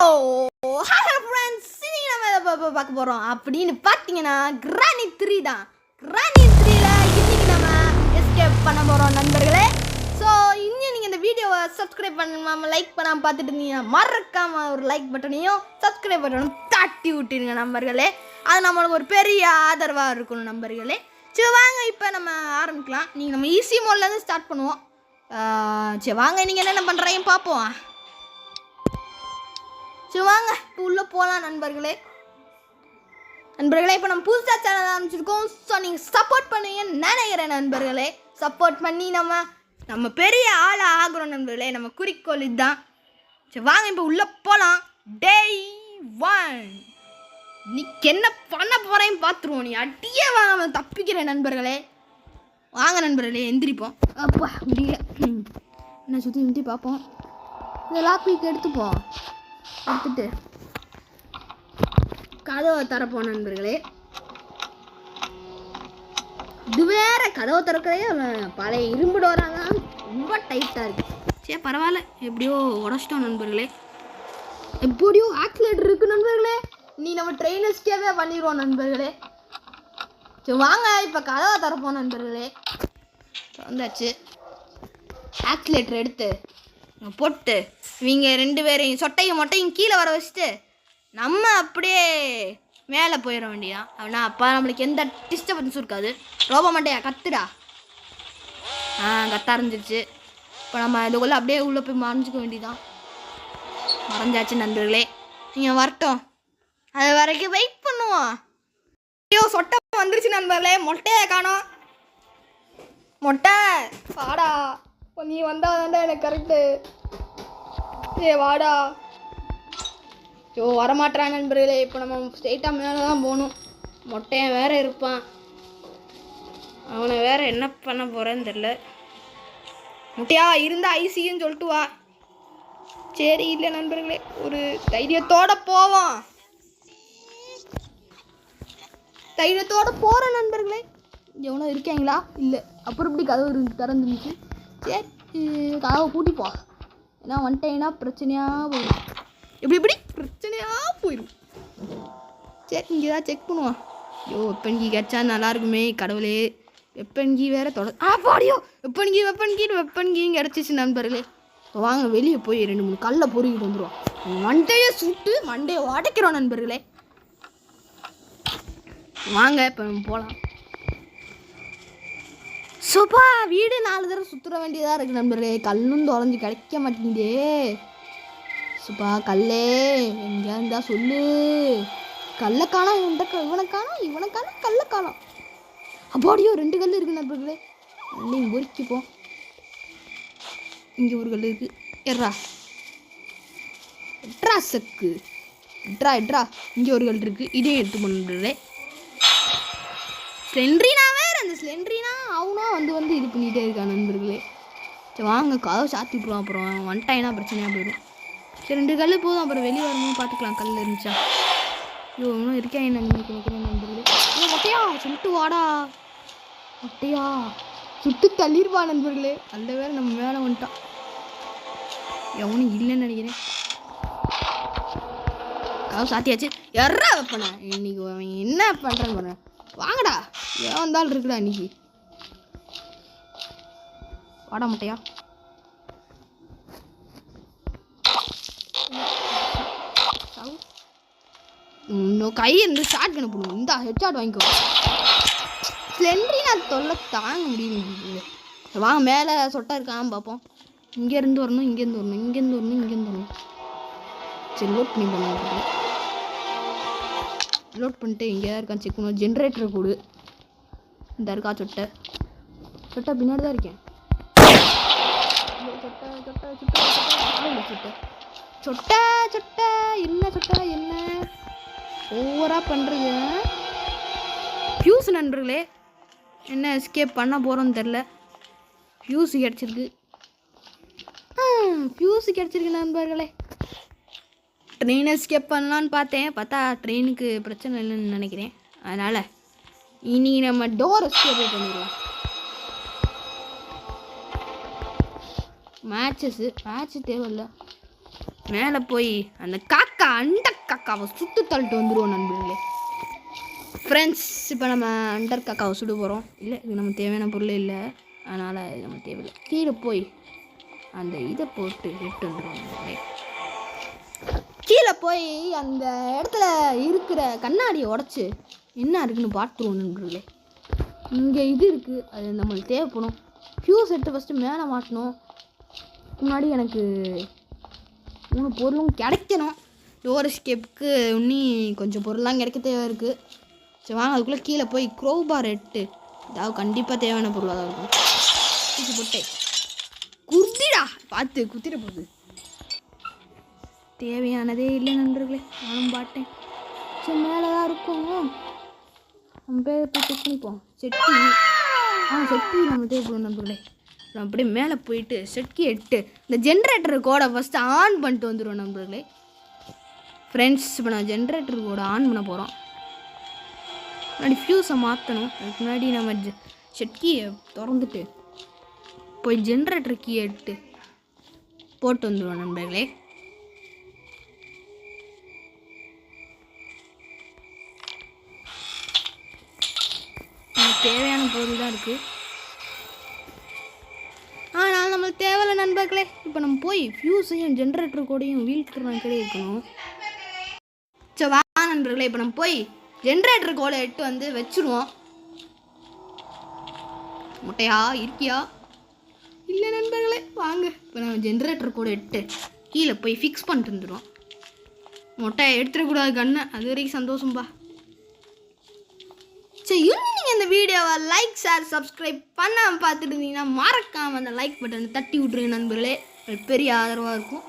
Hello friends, இன்னைக்கு நம்ம எதை பார்க்க போகிறோம் அப்படின்னு பார்த்தீங்கன்னா கிரானி 3 தான். கிரானி 3ல இன்னைக்கு நம்ம எஸ்கேப் பண்ண போகிறோம் நண்பர்களே. ஸோ இன்னும் நீங்கள் இந்த வீடியோவை சப்ஸ்கிரைப் பண்ணாமல் லைக் பண்ணாமல் பார்த்துட்டு இருந்தீங்கன்னா மறக்காமல் ஒரு லைக் பட்டனையும் சப்ஸ்கிரைப் பட்டனும் தட்டி விட்டுருங்க நண்பர்களே. அது நம்மளுக்கு ஒரு பெரிய ஆதரவாக இருக்கணும் நண்பர்களே. சரி வாங்க இப்போ நம்ம ஆரம்பிக்கலாம். நீங்கள் நம்ம ஈஸி மோட்லேருந்து ஸ்டார்ட் பண்ணுவோம். சரி வாங்க, நீங்கள் என்னென்ன பண்ணுறீங்க பார்ப்போம். சரி வாங்க இப்போ உள்ளே போகலாம் நண்பர்களே. இப்போ நம்ம புதுசாக சேனல் ஆரம்பிச்சிருக்கோம். ஸோ நீங்கள் சப்போர்ட் பண்ணுவீங்கன்னு நினைக்கிறேன் நண்பர்களே. சப்போர்ட் பண்ணி நம்ம பெரிய ஆளாக ஆகிறோம் நண்பர்களே. நம்ம குறிக்கோள் இதுதான். சரி வாங்க இப்போ உள்ளே போகலாம். Day 1 இன்னைக்கு என்ன பண்ண போகிறேன்னு பார்த்துருவோம். நீ அடியே வாங்க, தப்பிக்கிறேன் நண்பர்களே. வாங்க நண்பர்களே, எந்திரிப்போம். அப்பா முடியல, என்ன சுற்றி பார்ப்போம். இந்த லாக் எடுத்துப்போம். எடுத்துட்டு கதவை திறப்போம் நண்பர்களே. இது வேற கதவை திறக்கிறதே பழைய இரும்பு டோராங்க, ரொம்ப டைட்டாக இருக்கு. சரி பரவாயில்ல, எப்படியோ உடச்சிட்டோம் நண்பர்களே. எப்படியோ ஆக்சிலேட்டர் இருக்கு நண்பர்களே. நீ நம்ம ட்ரெயினர்ஸ்கேவே பண்ணிடுவோம் நண்பர்களே. சரி வாங்க இப்போ கதவை திறப்போம் நண்பர்களே. வந்தாச்சு. ஆக்சிலேட்டர் எடுத்து போட்டு இவங்க 2 பேரையும் சொட்டையும் மொட்டையும் கீழே வர வச்சுட்டு நம்ம அப்படியே மேலே போயிட வேண்டியதான். அப்படின்னா அப்போ நம்மளுக்கு எந்த டிஸ்டர்பன்ஸும் இருக்காது. ரோபோ மண்டையா கத்துடா. கத்த ஆரம்பிச்சிருச்சு. இப்போ நம்ம இதுக்குள்ளே அப்படியே உள்ளே போய் மறைஞ்சிக்க வேண்டியதான். மறைஞ்சாச்சு நண்பர்களே. நீங்கள் வரட்டும், அது வரைக்கும் வெயிட் பண்ணுவோம். ஐயோ சொட்டை வந்துருச்சு நண்பர்களே. மொட்டையை காணோம். மொட்டை வாடா, நீ வந்தால் தாண்டா எனக்கு கரெக்டு. வாடா. ஐயோ வரமாட்டான் நண்பர்களே. இப்போ நம்ம ஸ்ட்ரெயிட்டாக மேலே தான் போகணும். மொட்டையன் வேற இருப்பான். அவனை வேற என்ன பண்ண போகிறேன்னு தெரில. முட்டையா இருந்தால் ஐசின்னு சொல்லிட்டு வா. சரி இல்லை நண்பர்களே, ஒரு தைரியத்தோடு போவோம். தைரியத்தோடு போகிற நண்பர்களே. எவனோ இருக்காங்களா? இல்லை. அப்புறம் இப்படி கதவு திறந்துருந்துச்சு. சரி கதவை பூட்டிப்போ. ஏன்னா வந்துட்டேன்னா பிரச்சனையாக போயிடும். இப்படி பிரச்சனையாக போயிடும். சரி இங்கே தான் செக் பண்ணுவோம். ஐயோ வெப்பன்கி கிடச்சா நல்லாயிருக்குமே கடவுளே. வெப்பன்கி வேறு பாடியோ. வெப்பன்கியும் கிடச்சிச்சு நண்பர்களே. வாங்க வெளியே போய் 2-3 கல்லை பொறுக்கிட்டு வந்துடுவோம். மண்டையை சுட்டு மண்டையை உடைக்கிறோம் நண்பர்களே. வாங்க இப்போ நம்ம போகலாம். சோப்பா வீடு 4 தடவை சுற்றுற வேண்டியதாக இருக்குது நண்பர்களே. கல்லும் தொலைஞ்சி கிடைக்க மாட்டேங்குதே. சோப்பா கல்லே எங்கே இருந்தா சொல்லு. கல்லை காணோம், இவனை காணோம் கல்லை காணோம். அப்பாடியோ 2 கல் இருக்குது நண்பர்களே. ரெண்டையும் பொறுக்கிப்போம். இங்கே ஒரு கல் இருக்குது. எட்ரா சக்கு எட்ரா. இங்கே ஒரு கல் இருக்குது. இதையும் எடுத்து பண்ணுறே. ஸ்லெண்ட்ரினா வேறு, அந்த ஸ்லெண்ட்ரினா அவனா வந்து இது பண்ணிகிட்டே இருக்கான் நண்பர்களே. சரி வாங்க கதவை சாத்தி விட்ருவோம். அப்புறம் வந்துட்டாயினா பிரச்சனையாக போயிடும். சரி 2 கல் போதும். அப்புறம் வெளியே வரும்போது பார்த்துக்கலாம் கல் இருந்துச்சா. ஐயோ இன்னும் இருக்கேன் என்ன நினைக்கிறேன் நண்பர்களே. மொட்டையா சொல்லிட்டு வாடா. மொட்டையா சுட்டு தள்ளிடுவா நண்பர்களே. அந்த வேறு நம்ம மேலே வந்துட்டான். எவனும் இல்லைன்னு நினைக்கிறேன். கதவை சாத்தியாச்சு. எறா வைப்பண்ண இன்னைக்கு அவன் என்ன பண்ணுறான்னு பாருங்க. வாங்கடா, ஏன் வந்தாலும் இருக்குடா இன்னைக்கு. வாடா முட்டையா. இன்னும் கை இருந்து ஷார்ட் கண்ணு போடுவோம். இந்த ஹெட்ஷாட் வாங்கிக்கோ. ஸ்லெண்ட்ரி நான் தொல்லை தாங்க முடியல. வாங்க மேலே சொட்டா இருக்கான்னு பார்ப்போம். இங்கேருந்து வரணும், இங்கேருந்து வரணும். சரி லோட் பண்ணி பண்ணுவோம். லோட் பண்ணிட்டு இங்கே இருக்கான்னு செக் பண்ணுவோம். ஜென்ரேட்டரை கொடு. இந்த இருக்கா சொட்டை பின்னாடி தான் இருக்கேன். சொட்டை என்ன ஓவராக பண்ணுறது. ஃபியூஸ் நண்பர்களே, என்ன எஸ்கேப் பண்ண போகிறோன்னு தெரில. ஃபியூஸ் கிடச்சிருக்கு நண்பர்களே. ட்ரெயின் எஸ்கேப் பண்ணலான்னு பார்த்தா ட்ரெயினுக்கு பிரச்சனை இல்லைன்னு நினைக்கிறேன். அதனால் இனி நம்ம டோர் எஸ்கேப் பண்ணிடலாம். மேட்ச்சு தேவையில்லை. மேலே போய் அந்த காக்கா அண்ட காக்காவை சுட்டு தள்ளிட்டு வந்துடுவோம் நண்பர்களே. ஃப்ரெண்ட்ஸ், இப்போ நம்ம அண்டர் காக்காவை சுட போகிறோம். இல்லை, இது நம்ம தேவையான பொருளே இல்லை, அதனால் இது நம்ம தேவையில்லை. கீழே போய் அந்த இதை போட்டு எடுத்து வந்துடுவோம். கீழே போய் அந்த இடத்துல இருக்கிற கண்ணாடியை உடச்சி என்ன இருக்குன்னு பார்த்துருவோம் நண்பர்களே. இங்கே இது இருக்குது, அது நம்மளுக்கு தேவைப்படும். ஃபியூஸ் எடுத்து ஃபஸ்ட்டு மேலே மாட்டணும். முன்னாடி எனக்கு 3 பொருளும் கிடைக்கணும். டோர் எஸ்கேப்புக்கு இன்னி கொஞ்சம் பொருள்லாம் கிடைக்க தேவை இருக்குது. சரி வாங்க, அதுக்குள்ளே கீழே போய் க்ரோபார் எட்டு ஏதாவது கண்டிப்பாக தேவையான பொருளாக தான் இருக்கும். தூக்கி போட்டு குத்திடா, பார்த்து குத்திட போகுது. தேவையானதே இல்லை நண்பர்களே, நானும் பாட்டேன். சரி மேலே தான் இருக்கும், நம்ம பேர் போய் செக் பண்ணிப்போம். செட்டி செட்டி நம்ம தேவைப்படும் நண்பர்களே. அப்புறம் அப்படியே மேலே போயிட்டு செட்கி எட்டு இந்த ஜென்ரேட்டர் கோடை ஃபஸ்ட்டு ஆன் பண்ணிட்டு வந்துடுவோம் நண்பர்களே. ஃப்ரெண்ட்ஸ், இப்போ நான் ஜென்ரேட்டர் கோடை ஆன் பண்ண போகிறோம். முன்னாடி ஃபியூஸை மாற்றணும். அதுக்கு முன்னாடி நம்ம செட்கியை திறந்துட்டு போய் ஜென்ரேட்டர் கீயை எட்டு போட்டு வந்துடுவோம் நண்பர்களே. தேவையான பொருள் தான் இருக்குது, ஆனால் நம்மளுக்கு தேவையில்லை நண்பர்களே. இப்போ நம்ம போய் ஃபியூஸையும் ஜென்ரேட்டர் கூடையும் வீல் கிடையே இருக்கணும். சரி வா நண்பர்களே, இப்போ நம்ம போய் ஜென்ரேட்டர் கோடை எட்டு வந்து வச்சுருவோம். முட்டையா இருக்கியா? இல்லை நண்பர்களே, வாங்க இப்போ நம்ம ஜென்ரேட்டர் கோடை எட்டு கீழே போய் ஃபிக்ஸ் பண்ணிட்டு வந்துடுவோம். முட்டையை எடுத்துடக்கூடாது கண்ணை, அது வரைக்கும் சந்தோஷம்பா. சரி, இன்னும் நீங்கள் இந்த வீடியோவை லைக், ஷேர், சப்ஸ்கிரைப் பண்ணாமல் பார்த்துட்டு இருந்தீங்கன்னா மறக்காமல் அந்த லைக் பட்டனை தட்டி விட்ருங்க நண்பர்களே, அது பெரிய ஆதரவாக இருக்கும்.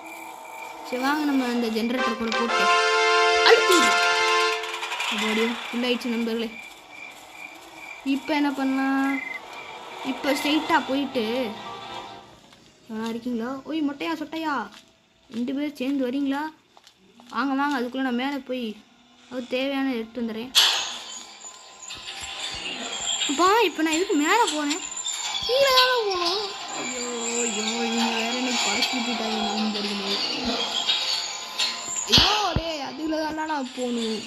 சரி வாங்க, நம்ம அந்த ஜென்ரேட்டர் கூட போட்டு அழுத்திடுவோம். அப்படியே ஃபுல்லாகிடுச்சு நண்பர்களே. இப்போ என்ன பண்ணலாம்? இப்போ ஸ்ட்ரெயிட்டாக போயிட்டு இருக்கீங்களா? ஓய் மொட்டையா சொட்டையா 2 பேர் சேர்ந்து வரீங்களா? வாங்க வாங்க, அதுக்குள்ளே நான் மேலே போய் அது தேவையான எடுத்து வந்துடுறேன். அப்பா இப்போ நான் இதுக்கு மேலே போனேன், கீழே தானே போகணும். ஐயோ ஐயோ, இவங்க வேற எனக்கு பழக்கி விட்டுட்டாங்க நண்பர்களே. ஐயோ டே, அதில் தானே நான் போகணும்.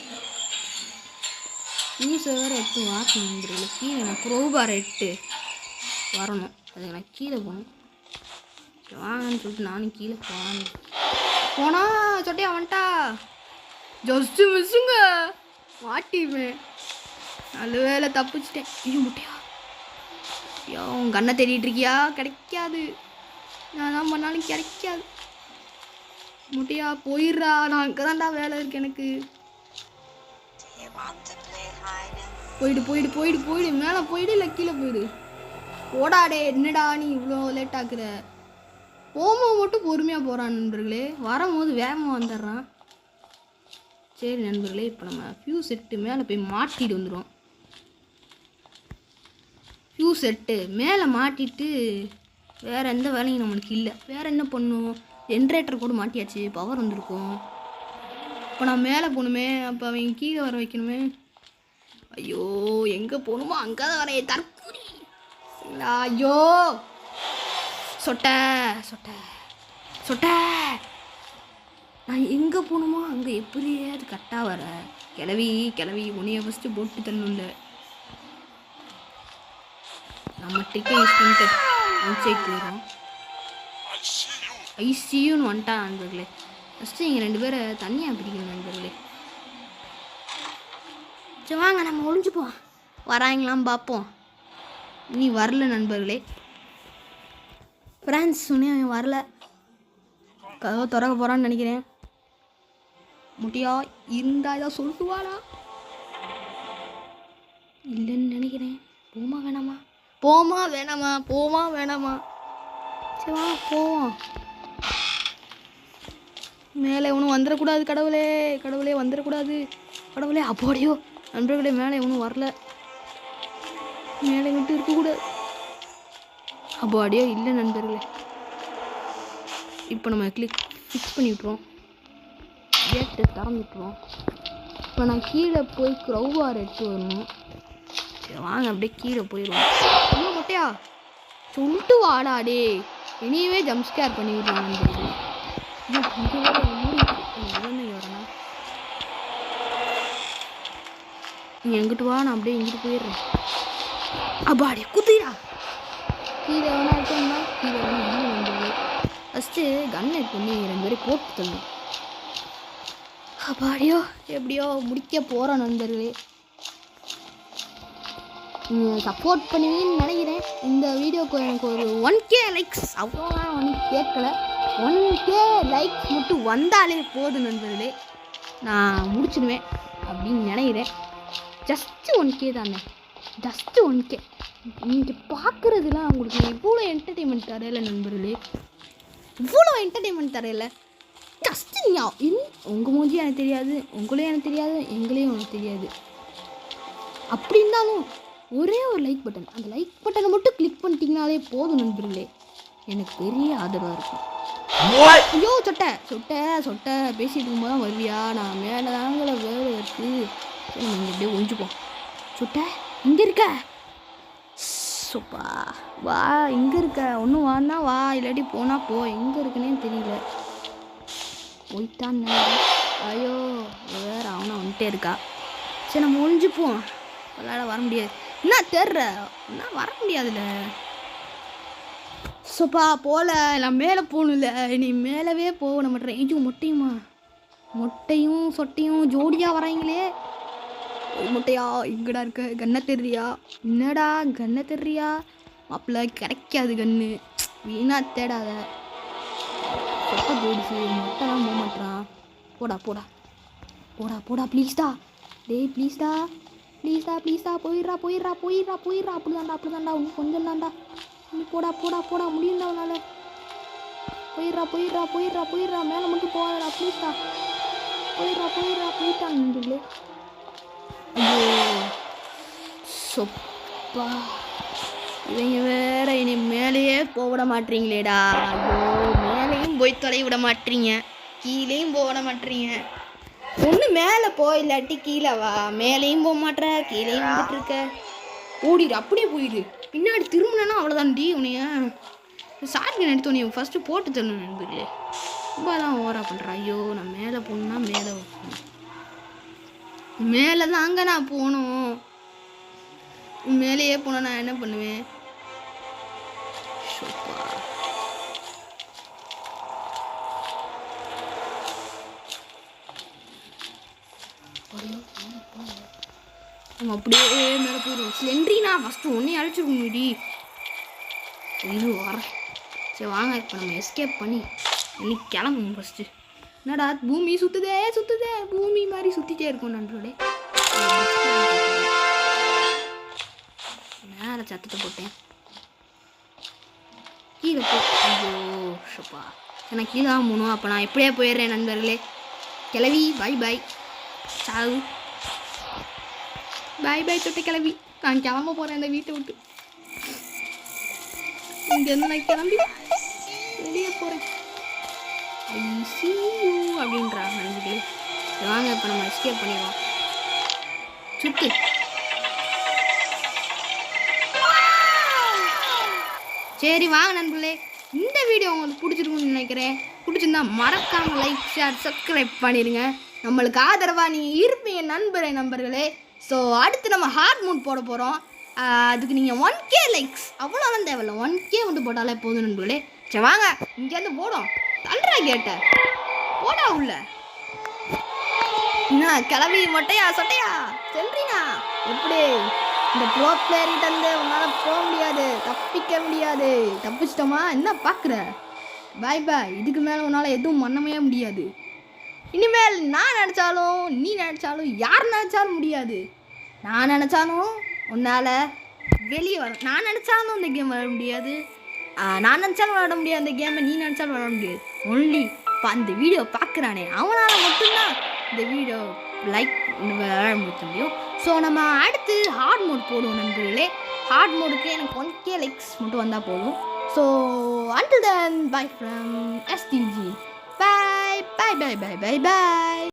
நியூஸை வேறு எடுத்து வாசணும் நண்பர்களே. கீழே நான் க்ரோபார் எட்டு வரணும், அதுக்கு நான் கீழே போகணும். வாங்கன்னு சொல்லிட்டு நானும் கீழே போனா சொட்டையா வந்துட்டா. ஜஸ்ட்டு மிஸ்ஸுங்க, மாட்டிவேன். நல்ல வேலை தப்பிச்சிட்டேன். ஐயோ முட்டையா, ஐயோ உன் கண்ணை தேடிட்டு இருக்கியா? கிடைக்காது, நான் தான் பண்ணாலும் கிடைக்காது. முட்டையா போயிடுறா, நான் அங்கே தான்டா வேலை இருக்கு எனக்கு. போயிடு போயிடு போயிடு போயிடு, மேலே போயிடு இல்லை கீழே போயிடு. ஓடாடே, என்னடா நீ இவ்வளோ லேட் ஆக்குற? போகும்போது மட்டும் பொறுமையாக போகிறான் நண்பர்களே, வரும்போது வேகமாக வந்துடுறான். சரி நண்பர்களே, இப்போ நம்ம ஃபியூஸ் செட்டு மேலே போய் மாட்டிட்டு வந்துடுவோம். ஃபியூஸ் செட்டு மேலே மாட்டிட்டு வேறு எந்த வேலையும் நம்மளுக்கு இல்லை. வேறு என்ன பண்ணும்? ஜென்ரேட்டர் கூட மாட்டியாச்சு, பவர் வந்திருக்கும். இப்போ நான் மேலே போகணுமே, அப்போ அவங்க கீழே வர வைக்கணுமே. ஐயோ, எங்கே போகணுமோ அங்கே தான் வரைய தற்கூரி. ஐயோ சொட்டை சொட்டை சொட்டை, நான் எங்கே போகணுமோ அங்கே எப்படியே அது கரெக்டாக வர. கிளவி கிளவி உன்னைய ஃபஸ்ட்டு போட்டு தரணும்ல. நம்ம டிக்கை யூஸ் பண்ணிட்டு அவுட்சைட் போயிடும். ஐசியூன்னு வந்துட்டா நண்பர்களே. ஃபஸ்ட்டு இங்கே 2 பேரை தனியாக பிடிக்கணும் நண்பர்களே. சரி வாங்க, நம்ம ஒழிஞ்சுப்போம். வராங்களாம் பார்ப்போம். நீ வரல நண்பர்களே. ஃப்ரெண்ட்ஸ், சொன்னேன் அவன் வரல, கதவை திறக்க போகிறான்னு நினைக்கிறேன். முட்டியா இருந்தா ஏதாவது சொல்லுவாளா? இல்லைன்னு நினைக்கிறேன். போமா வேணாமா? போமா வேணாமா? போமா வேணாமா? சரி வா போவோம். மேலே ஒன்றும் வந்துடக்கூடாது கடவுளே, கடவுளே வந்துடக்கூடாது கடவுளே. அப்போடையோ நண்பர்களே, மேலே ஒன்றும் வரல, மேலே விட்டு இருக்கக்கூடாது. அப்போடையோ இல்லை நண்பர்களே. இப்போ நம்ம ஃபிக்ஸ் பண்ணி விட்ருவோம், கேட்டு திறந்துட்டுருவோம். இப்போ நான் கீழே போய் க்ரௌபார் எடுத்து வரணும். சரி வாங்க, அப்படியே கீழே போயிடுவோம். இன்னும் மொட்டையா சொல்லிட்டு வாடாடே, இனியவே ஜம்ப் ஸ்கேர் பண்ணி விட்ருவாங்க நண்பர்களே. நீ எங்கிட்டு வா, நான் அப்படியே இங்கிட்டு போயிடுறேன். அப்பாடி குத்திடா. கீழே வேணா இருக்கா, கீழே வேணா நண்பர்களே. ஃபஸ்ட்டு கன்னை பண்ணி 2 பேரும் போட்டு தரணும். அப்பாடியோ எப்படியோ முடிக்க போகிறோம் நண்பர்களே. சப்போர்ட் பண்ணுவீங்கன்னு நினைக்கிறேன். இந்த வீடியோக்கு எனக்கு ஒரு 1K லைக்ஸ் அவ்வளோதான் ஒன்றும் கேட்கல. 1K லைக்ஸ் மட்டும் வந்தாலே போதும் நண்பர்களே, நான் முடிச்சிடுவேன் அப்படின்னு நினைக்கிறேன். ஜஸ்ட்டு 1K தானே, ஜஸ்ட்டு 1K. நீங்கள் பார்க்குறதுலாம் உங்களுக்கு இவ்வளோ என்டர்டெயின்மெண்ட் தரையில நண்பர்களே, இவ்வளோ என்டர்டெயின்மெண்ட் தரையில. ஜஸ்ட்டு நீங்கள் உங்கள் மூஞ்சி எனக்கு தெரியாது, உங்களையும் எனக்கு தெரியாது, எங்களையும் எனக்கு தெரியாது. அப்படி இருந்தாலும் ஒரே ஒரு லைக் பட்டன், அந்த லைக் பட்டனை மட்டும் கிளிக் பண்ணிட்டீங்கனாலே போதும் நண்பர்களே, எனக்கு பெரிய ஆதரவாக இருக்கும். ஐயோ சொட்டை சொட்டை சொட்டை பேசிட்டு இருக்கும்போது தான் வருவியா? நான் மேலே தாங்கள வேலை இருக்குது. சரி நம்ம இங்கே எப்படியே ஒழிஞ்சுப்போம். சொட்டை இங்கே இருக்க? சூப்பா வா, இங்கே இருக்க. ஒன்றும் வான்னா வா, இல்லாட்டி போனால் போ. எங்கே இருக்குன்னே தெரியல. போயிட்டான். ஐயோ வேறு அவனை வந்துட்டே இருக்கா. சரி நம்ம ஒழிஞ்சுப்போம். விளையாட வர முடியாது. என்ன தெரிற, என்ன வர முடியாதுல்ல. சோப்பா போகல, நான் மேலே போகணும்ல. நீ மேலவே போக நம்ம ரேஞ்சும் மொட்டையுமா, மொட்டையும் சொட்டையும் ஜோடியாக வராங்களே. மொட்டையா இங்கடா இருக்க, கண்ணை தெரியா? என்னடா கண்ணை தெரியா? மாப்பிள்ள கிடைக்காது கண்ணு, வீணா தேடாத. சொட்டை போயிடுச்சு, மொட்டை தான் போக மாட்டான். போடா போடா போடா போடா ப்ளீஸ்டா, டேய் ப்ளீஸ்டா ப்ளீஸ்டா ப்ளீஸ்டா, போயிடுறா போயிடுறா போயிடுறா போயிடுறா. அப்படிதான்டா இன்னும் கொஞ்சம் தான்டா. நீ போடா போடா போடா, முடியும்டா உன்னால. போயிடுறா போயிடுறா போயிடுறா போயிடுறா, மேலே மட்டும் போகாதடா ப்ளீஸ்டா. போயிடுறா போயிடுறா போயிட்டாங்க. ஐயோ சொப்பா, இவங்க வேற இனி மேலேயே போக விட மாட்டீங்களேடா. ஐயோ மேலேயும் போய் தொலை விட மாட்டீங்க, கீழேயும் போக விட மாட்டீங்க. ஒன்று மேலே போ, இல்லாட்டி கீழே வா. மேலேயும் போக மாட்டேற, கீழேயும் வந்துட்டு இருக்க. ஓடிடு, அப்படியே போயிடு. பின்னாடி திரும்பினா அவ்வளோதான்டி உனைய. சார்ஜ் எடுத்து உனைய ஃபஸ்ட்டு போட்டு தரணும் நண்பர்களே. ரொம்ப தான் ஓவரா பண்ணுறா. ஐயோ நான் மேலே போகணுன்னா மேலே மேலே தான் அங்கே நான் போகணும். மேலேயே போனால் நான் என்ன பண்ணுவேன்? நம்ம அப்படியே மேலே போயிடுவோம். ஸ்லெண்ட்ரினா ஃபஸ்ட்டு ஒன்றே அழைச்சிருக்கோம் முடி. இது வரேன். சரி வாங்க, இப்போ நம்ம எஸ்கேப் பண்ணி இன்னைக்கு கிளம்புவோம் ஃபஸ்ட்டு. என்னடா பூமி சுற்றுதே சுற்றுதே, பூமி மாதிரி சுற்றிட்டே இருக்கும் நண்பர்களே. மேலே சத்தத்தை போட்டேன், கீழே போ. ஐயோ ஷப்பா, நான் கீழே தான் போகணும். அப்போ நான் எப்படியே போயிடுறேன் நண்பர்களே. கிளவி பாய் பாய், சாவு பாய் பாய் தொட்ட கிளம்பி. நான் கிளம்ப போகிறேன் இந்த வீட்டை விட்டு. இங்கேருந்து நான் கிளம்பி வெளியே போகிறேன். அப்படின்றாங்க நண்பர்களே. வாங்க இப்போ நம்ம எஸ்கேப் பண்ணிடுவோம். சுத்து சரி வாங்க நண்பர்களே. இந்த வீடியோ உங்களுக்கு பிடிச்சிருக்குன்னு நினைக்கிறேன். பிடிச்சிருந்தா மறக்காமல் லைக் ஷேர் சப்ஸ்கிரைப் பண்ணிடுங்க. நம்மளுக்கு ஆதரவாக நீங்கள் இருப்பீங்க நண்பர்களே. ஸோ அடுத்து நம்ம ஹார்ட் மூட் போட போகிறோம். அதுக்கு நீங்கள் 1K லைக்ஸ் அவ்வளோலாம் தேவையில்ல, 1K மட்டும் போட்டாலே போதும் நண்பர்களே. சரி வாங்க இங்கேருந்து போடும். தள்ளுறா கேட்ட போடா உள்ள. என்ன கிளம்பி மொட்டையா சொட்டையா செல்றீனா? எப்படி இந்த ப்ரோ பிளேயர்கிட்ட இருந்து உன்னால் போக முடியாது, தப்பிக்க முடியாது. தப்பிச்சிட்டோமா? என்ன பார்க்குற? பாய் பாய். இதுக்கு மேலே உன்னால் எதுவும் பண்ணவே முடியாது. இனிமேல் நான் நினச்சாலும் நீ நினச்சாலும் யார் நினச்சாலும் முடியாது. நான் நினச்சாலும் உன்னால் வெளியே வர, நான் நினச்சாலும் இந்த கேம் விளாட முடியாது. நான் நினச்சாலும் விளாட முடியாது அந்த கேமை, நீ நினச்சாலும் விளாட முடியாது. ஒன்லி அந்த வீடியோ பார்க்குறானே அவனால் மட்டும்தான் இந்த வீடியோ லைக் விளாட முடியும். ஸோ நம்ம அடுத்து ஹார்ட் மோட் போடுவோம் நண்பர்களே. ஹார்ட் மோடுக்கு எனக்கு 1K லைக்ஸ் மட்டும் வந்தால் போதும். So until then bye from STG. Bye bye bye bye bye bye.